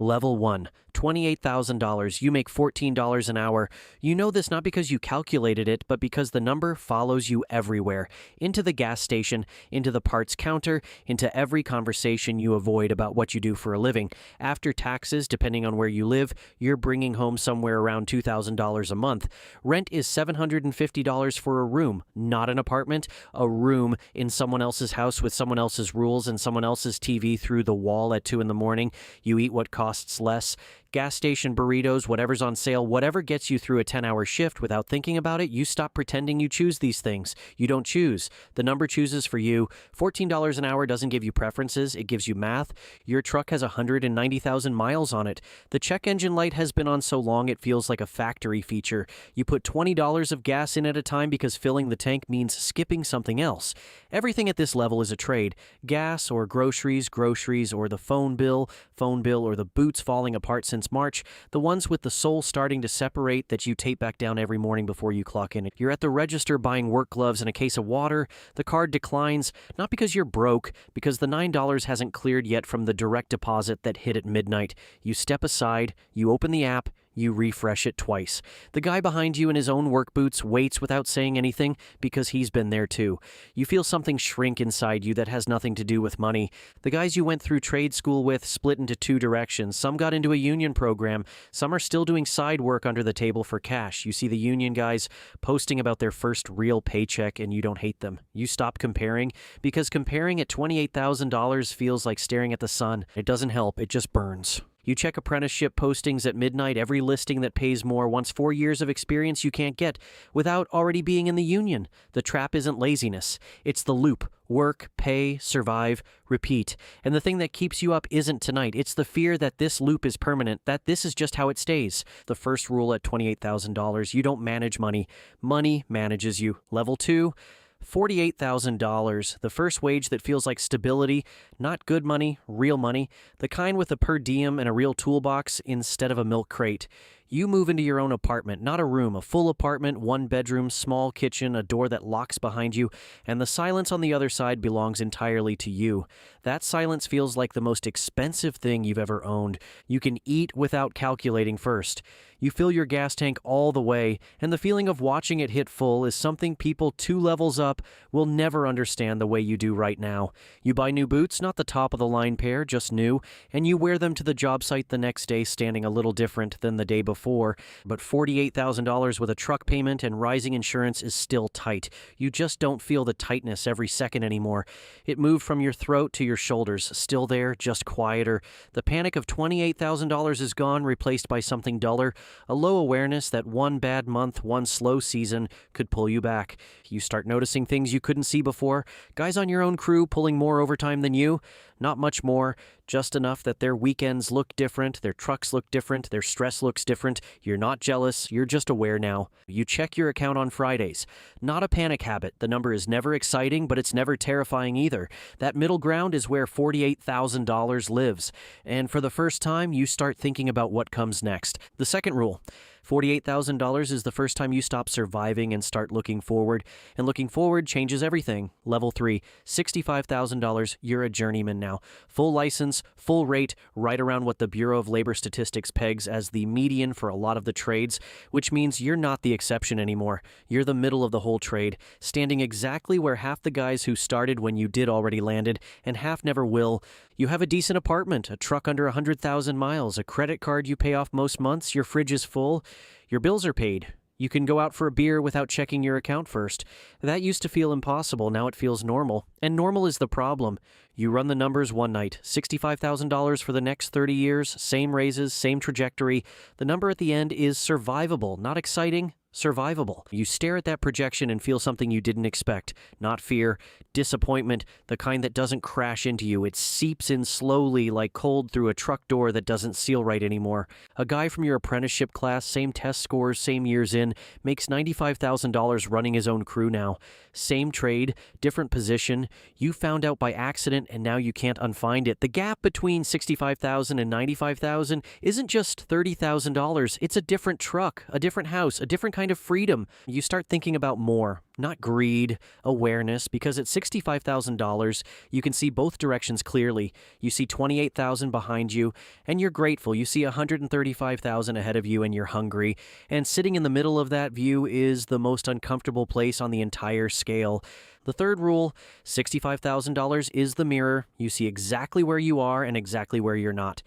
Level 1, $28,000. You make $14 an hour. You know this not because you calculated it, but because the number follows you everywhere. Into the gas station, into the parts counter, into every conversation you avoid about what you do for a living. After taxes, depending on where you live, you're bringing home somewhere around $2,000 a month. Rent is $750 for a room, not an apartment, a room in someone else's house with someone else's rules and someone else's TV through the wall at 2 in the morning. You eat what costs less. Gas station burritos, whatever's on sale, whatever gets you through a 10-hour shift without thinking about it, you stop pretending you choose these things. You don't choose. The number chooses for you. $14 an hour doesn't give you preferences. It gives you math. Your truck has 190,000 miles on it. The check engine light has been on so long it feels like a factory feature. You put $20 of gas in at a time because filling the tank means skipping something else. Everything at this level is a trade. Gas or groceries, or the phone bill, or the boots falling apart since March, the ones with the sole starting to separate that you tape back down every morning before you clock in. You're at the register buying work gloves and a case of water. The card declines, not because you're broke, because the $9 hasn't cleared yet from the direct deposit that hit at midnight. You step aside, you open the app, you refresh it twice. The guy behind you in his own work boots waits without saying anything because he's been there too. You feel something shrink inside you that has nothing to do with money. The guys you went through trade school with split into two directions. Some got into a union program. Some are still doing side work under the table for cash. You see the union guys posting about their first real paycheck and you don't hate them. You stop comparing because comparing at $28,000 feels like staring at the sun. It doesn't help. It just burns. You check apprenticeship postings at midnight. Every listing that pays more wants 4 years of experience you can't get without already being in the union. The trap isn't laziness. It's the loop. Work, pay, survive, repeat. And the thing that keeps you up isn't tonight. It's the fear that this loop is permanent, that this is just how it stays. The first rule at $28,000, you don't manage money. Money manages you. Level 2, $48,000, the first wage that feels like stability, not good money, real money, the kind with a per diem and a real toolbox instead of a milk crate. You move into your own apartment, not a room, a full apartment, 1 bedroom, small kitchen, a door that locks behind you, and the silence on the other side belongs entirely to you. That silence feels like the most expensive thing you've ever owned. You can eat without calculating first. You fill your gas tank all the way, and the feeling of watching it hit full is something people 2 levels up will never understand the way you do right now. You buy new boots, not the top of the line pair, just new, and you wear them to the job site the next day standing a little different than the day before. But $48,000 with a truck payment and rising insurance is still tight. You just don't feel the tightness every second anymore. It moved from your throat to your shoulders, still there, just quieter. The panic of $28,000 is gone, replaced by something duller, a low awareness that one bad month, one slow season could pull you back. You start noticing things you couldn't see before. Guys on your own crew pulling more overtime than you. Not much more, just enough that their weekends look different, their trucks look different, their stress looks different. You're not jealous, you're just aware now. You check your account on Fridays. Not a panic habit. The number is never exciting, but it's never terrifying either. That middle ground is where $48,000 lives. And for the first time, you start thinking about what comes next. The second rule. $48,000 is the first time you stop surviving and start looking forward. And looking forward changes everything. Level 3, $65,000. You're a journeyman now. Full license, full rate, right around what the Bureau of Labor Statistics pegs as the median for a lot of the trades, which means you're not the exception anymore. You're the middle of the whole trade, standing exactly where half the guys who started when you did already landed, and half never will. You have a decent apartment, a truck under 100,000 miles, a credit card you pay off most months, your fridge is full. Your bills are paid. You can go out for a beer without checking your account first. That used to feel impossible, now it feels normal. And normal is the problem. You run the numbers one night, $65,000 for the next 30 years, same raises, same trajectory. The number at the end is survivable, not exciting, survivable. You stare at that projection and feel something you didn't expect. Not fear, disappointment, the kind that doesn't crash into you. It seeps in slowly like cold through a truck door that doesn't seal right anymore. A guy from your apprenticeship class, same test scores, same years in, makes $95,000 running his own crew now. Same trade, different position. You found out by accident and now you can't unfind it. The gap between $65,000 and $95,000 isn't just $30,000. It's a different truck, a different house, a different kind of freedom. You start thinking about more. not greed, awareness, because at $65,000, you can see both directions clearly. You see $28,000 behind you, and you're grateful. You see $135,000 ahead of you, and you're hungry. And sitting in the middle of that view is the most uncomfortable place on the entire scale. The third rule, $65,000 is the mirror. You see exactly where you are and exactly where you're not.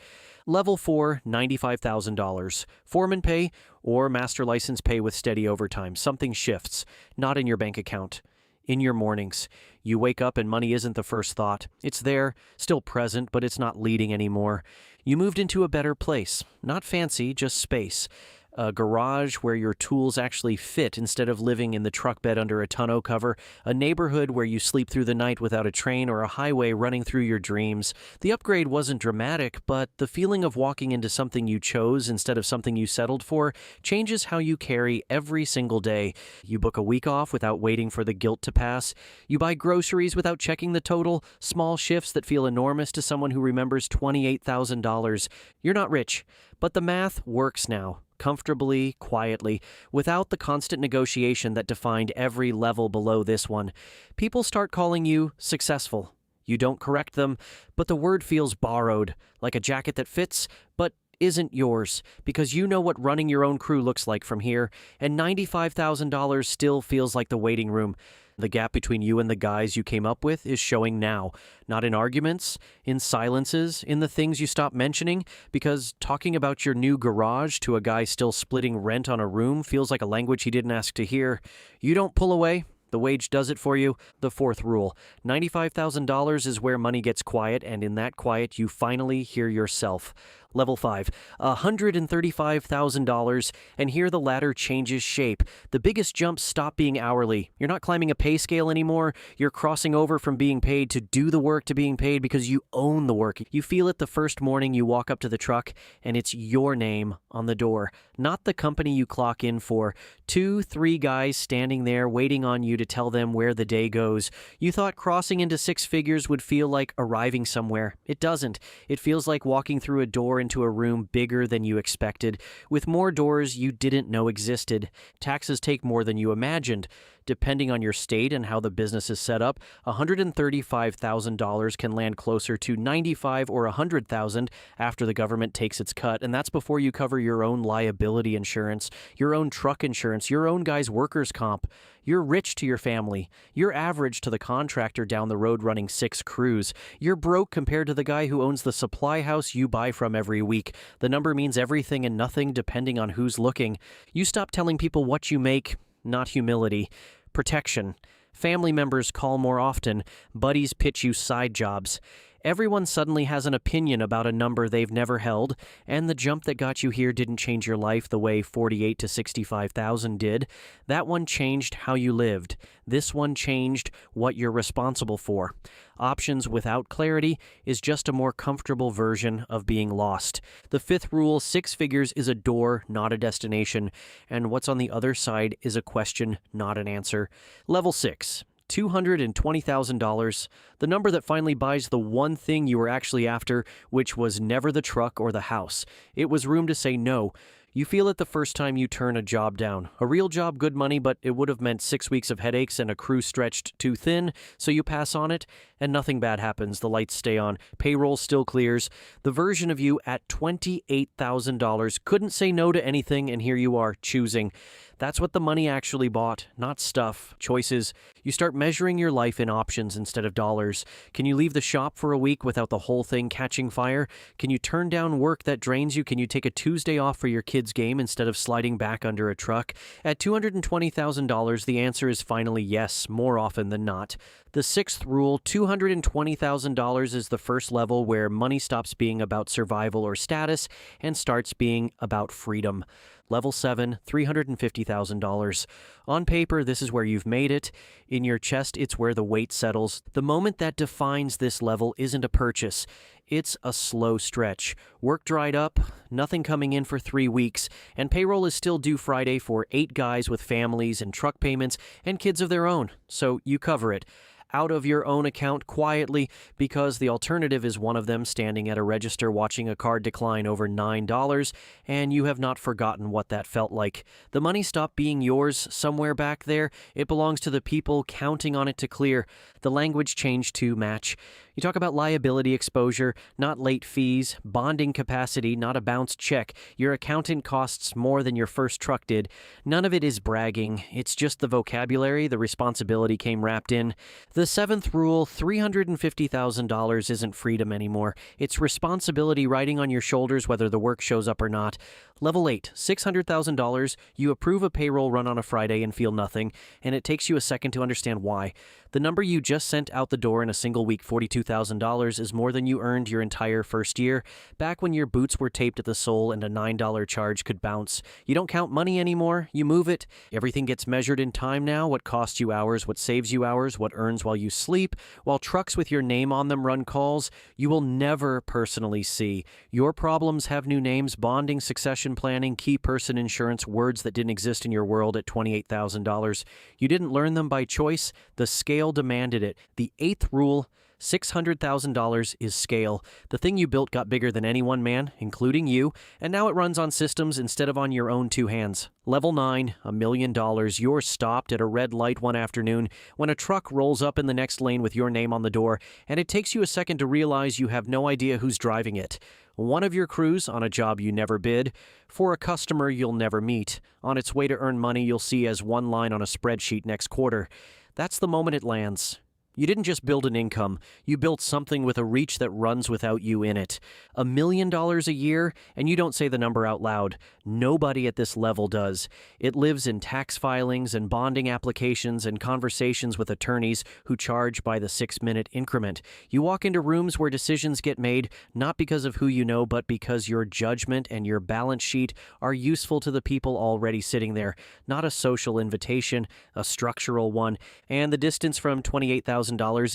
Level 4, $95,000. Foreman pay or master license pay with steady overtime. Something shifts, not in your bank account. In your mornings, you wake up and money isn't the first thought. It's there, still present, but it's not leading anymore. You moved into a better place. Not fancy, just space. A garage where your tools actually fit instead of living in the truck bed under a tonneau cover, a neighborhood where you sleep through the night without a train, or a highway running through your dreams. The upgrade wasn't dramatic, but the feeling of walking into something you chose instead of something you settled for changes how you carry every single day. You book a week off without waiting for the guilt to pass. You buy groceries without checking the total, small shifts that feel enormous to someone who remembers $28,000. You're not rich, but the math works now. Comfortably, quietly, without the constant negotiation that defined every level below this one. People start calling you successful. You don't correct them, but the word feels borrowed, like a jacket that fits, but isn't yours, because you know what running your own crew looks like from here, and $95,000 still feels like the waiting room. The gap between you and the guys you came up with is showing now, not in arguments, in silences, in the things you stop mentioning, because talking about your new garage to a guy still splitting rent on a room feels like a language he didn't ask to hear. You don't pull away. The wage does it for you. The fourth rule, $95,000 is where money gets quiet, and in that quiet, you finally hear yourself. Level 5, $135,000, and here the ladder changes shape. The biggest jumps stop being hourly. You're not climbing a pay scale anymore. You're crossing over from being paid to do the work to being paid because you own the work. You feel it the first morning you walk up to the truck, and it's your name on the door, not the company you clock in for. 2-3 guys standing there waiting on you to tell them where the day goes. You thought crossing into six figures would feel like arriving somewhere. It doesn't. It feels like walking through a door into a room bigger than you expected, with more doors you didn't know existed. Taxes take more than you imagined. Depending on your state and how the business is set up, $135,000 can land closer to $95,000 or $100,000 after the government takes its cut, and that's before you cover your own liability insurance, your own truck insurance, your own guy's workers' comp. You're rich to your family. You're average to the contractor down the road running 6 crews. You're broke compared to the guy who owns the supply house you buy from every week. The number means everything and nothing depending on who's looking. You stop telling people what you make. Not humility. Protection. Family members call more often. Buddies pitch you side jobs. Everyone suddenly has an opinion about a number they've never held, and the jump that got you here didn't change your life the way 48 to 65,000 did. That one changed how you lived. This one changed what you're responsible for. Options without clarity is just a more comfortable version of being lost. The fifth rule, 6 figures is a door, not a destination, and what's on the other side is a question, not an answer. Level 6. $220,000, the number that finally buys the one thing you were actually after, which was never the truck or the house. It was room to say no. You feel it the first time you turn a job down. A real job, good money, but it would have meant 6 weeks of headaches and a crew stretched too thin, so you pass on it, and nothing bad happens. The lights stay on. Payroll still clears. The version of you at $28,000 couldn't say no to anything, and here you are, choosing. That's what the money actually bought, not stuff, choices. You start measuring your life in options instead of dollars. Can you leave the shop for a week without the whole thing catching fire? Can you turn down work that drains you? Can you take a Tuesday off for your kids' game instead of sliding back under a truck? At $220,000, the answer is finally yes, more often than not. The sixth rule, $220,000 is the first level where money stops being about survival or status and starts being about freedom. Level 7, $350,000. On paper, this is where you've made it. In your chest, it's where the weight settles. The moment that defines this level isn't a purchase. It's a slow stretch. Work dried up, nothing coming in for 3 weeks, and payroll is still due Friday for 8 guys with families and truck payments and kids of their own, so you cover it. out of your own account quietly because the alternative is one of them standing at a register watching a card decline over $9, and you have not forgotten what that felt like. The money stopped being yours somewhere back there. It belongs to the people counting on it to clear. The language changed to match. You talk about liability exposure, not late fees, bonding capacity, not a bounced check. Your accountant costs more than your first truck did. None of it is bragging. It's just the vocabulary. The responsibility came wrapped in. The seventh rule, $350,000 isn't freedom anymore. It's responsibility riding on your shoulders whether the work shows up or not. Level 8, $600,000. You approve a payroll run on a Friday and feel nothing, and it takes you a second to understand why. The number you just sent out the door in a single week, $42,000, is more than you earned your entire first year, back when your boots were taped at the sole and a $9 charge could bounce. You don't count money anymore, you move it. Everything gets measured in time now, what costs you hours, what saves you hours, what earns while you sleep. While trucks with your name on them run calls, you will never personally see. Your problems have new names: bonding, succession planning, key person insurance, words that didn't exist in your world at $28,000. You didn't learn them by choice. The scale demanded it. The eighth rule, $600,000 is scale. The thing you built got bigger than any one man, including you, and now it runs on systems instead of on your own two hands. Level 9, $1 million. You're stopped at a red light one afternoon when a truck rolls up in the next lane with your name on the door, and it takes you a second to realize you have no idea who's driving it. One of your crews on a job you never bid, for a customer you'll never meet, on its way to earn money you'll see as one line on a spreadsheet next quarter. That's the moment it lands. You didn't just build an income, you built something with a reach that runs without you in it. $1 million a year, and you don't say the number out loud. Nobody at this level does. It lives in tax filings and bonding applications and conversations with attorneys who charge by the 6-minute increment. You walk into rooms where decisions get made, not because of who you know, but because your judgment and your balance sheet are useful to the people already sitting there. Not a social invitation, a structural one, and the distance from $28,000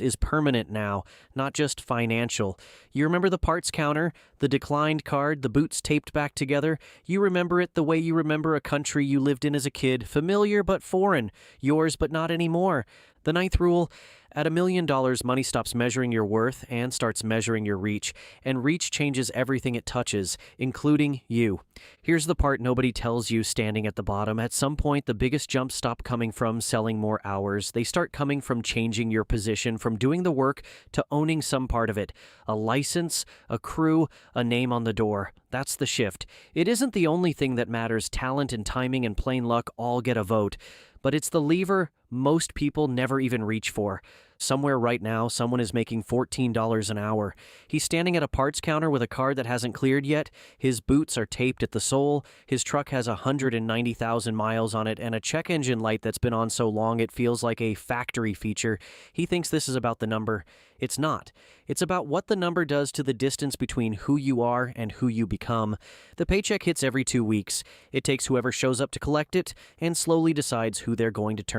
is permanent now, not just financial. You remember the parts counter, the declined card, the boots taped back together? You remember it the way you remember a country you lived in as a kid, familiar but foreign, yours but not anymore. The ninth rule, at $1 million, money stops measuring your worth and starts measuring your reach, and reach changes everything it touches, including you. Here's the part nobody tells you standing at the bottom. At some point, the biggest jumps stop coming from selling more hours. They start coming from changing your position, from doing the work to owning some part of it. A license, a crew, a name on the door. That's the shift. It isn't the only thing that matters. Talent and timing and plain luck all get a vote. But it's the lever most people never even reach for. Somewhere right now, someone is making $14 an hour. He's standing at a parts counter with a card that hasn't cleared yet. His boots are taped at the sole. His truck has 190,000 miles on it and a check engine light that's been on so long it feels like a factory feature. He thinks this is about the number. It's not. It's about what the number does to the distance between who you are and who you become. The paycheck hits every 2 weeks. It takes whoever shows up to collect it and slowly decides who they're going to turn